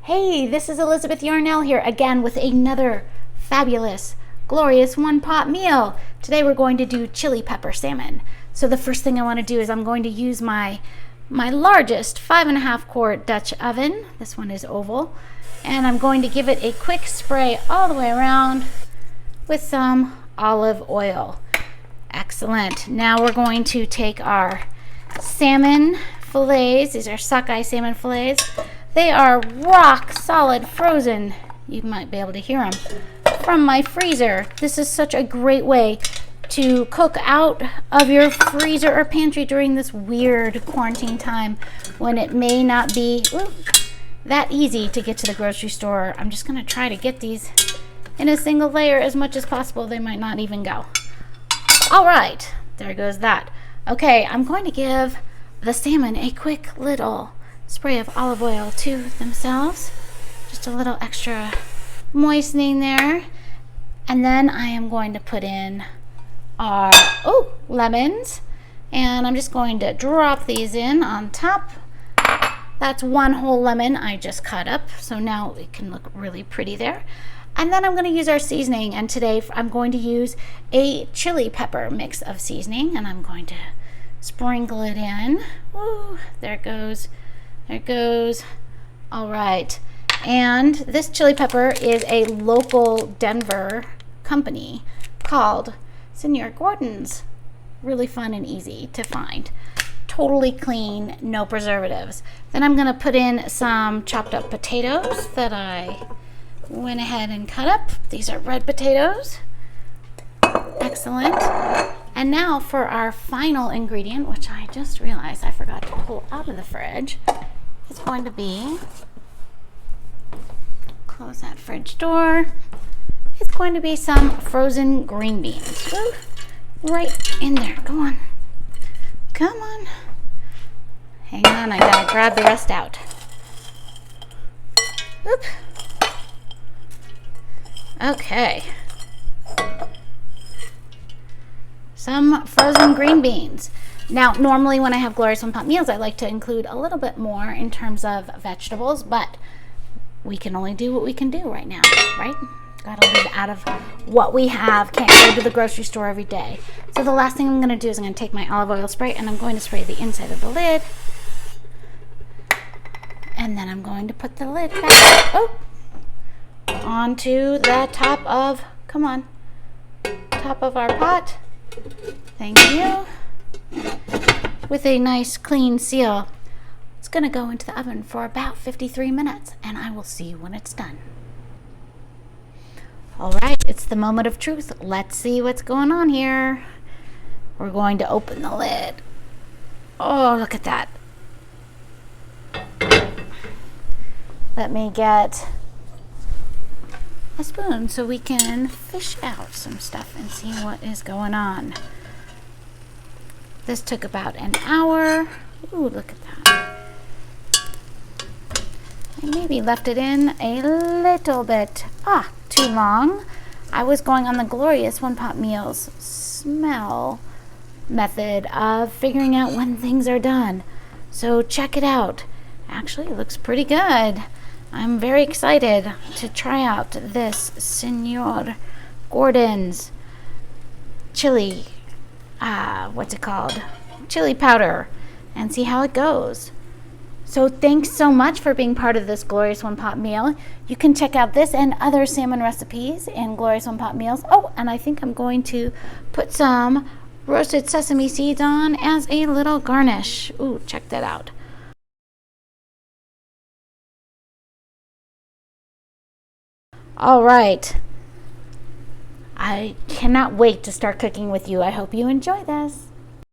Hey, this is Elizabeth Yarnell here again with another fabulous, glorious one-pot meal. Today we're going to do chili pepper salmon. So the first thing I want to do is I'm going to use my largest 5.5 quart Dutch oven. This one is oval. And I'm going to give it a quick spray all the way around with some olive oil. Excellent. Now we're going to take our salmon fillets. These are sockeye salmon fillets. They are rock solid frozen. You might be able to hear them from my freezer. This is such a great way to cook out of your freezer or pantry during this weird quarantine time when it may not be that easy to get to the grocery store. I'm just gonna try to get these in a single layer as much as possible. They might not even go. All right, there goes that. Okay, I'm going to give the salmon a quick little spray of olive oil to themselves. Just a little extra moistening there. And then I am going to put in our lemons. And I'm just going to drop these in on top. That's one whole lemon I just cut up. So now it can look really pretty there. And then I'm going to use our seasoning. And today I'm going to use a chili pepper mix of seasoning. And I'm going to sprinkle it in. Ooh, there it goes. There it goes. All right. And this chili pepper is a local Denver company called Senor Gordon's. Really fun and easy to find. Totally clean, no preservatives. Then I'm going to put in some chopped up potatoes that I went ahead and cut up. These are red potatoes. Excellent. And now for our final ingredient, which I just realized I forgot to pull out of the fridge. It's going to be, close that fridge door. It's going to be some frozen green beans. Ooh, right in there. Go on. Come on. Hang on, I gotta grab the rest out. Oop. Okay. Some frozen green beans. Now, normally when I have glorious one-pot meals, I like to include a little bit more in terms of vegetables, but we can only do what we can do right now, right? Gotta live out of what we have. Can't go to the grocery store every day. So the last thing I'm gonna do is I'm gonna take my olive oil spray and I'm going to spray the inside of the lid. And then I'm going to put the lid back onto the top of, top of our pot. Thank you. With a nice clean seal. It's going to go into the oven for about 53 minutes and I will see you when it's done. All right, it's the moment of truth. Let's see what's going on here. We're going to open the lid. Oh, look at that. Let me get a spoon so we can fish out some stuff and see what is going on. This took about an hour. Ooh, look at that. I maybe left it in a little bit too long. I was going on the glorious one-pot meals smell method of figuring out when things are done. So check it out. Actually, it looks pretty good. I'm very excited to try out this Senor Gordon's chili, what's it called? Chili powder, and see how it goes. So thanks so much for being part of this glorious one-pot meal. You can check out this and other salmon recipes in glorious one-pot meals. Oh, and I think I'm going to put some roasted sesame seeds on as a little garnish. Ooh, check that out. All right. I cannot wait to start cooking with you. I hope you enjoy this.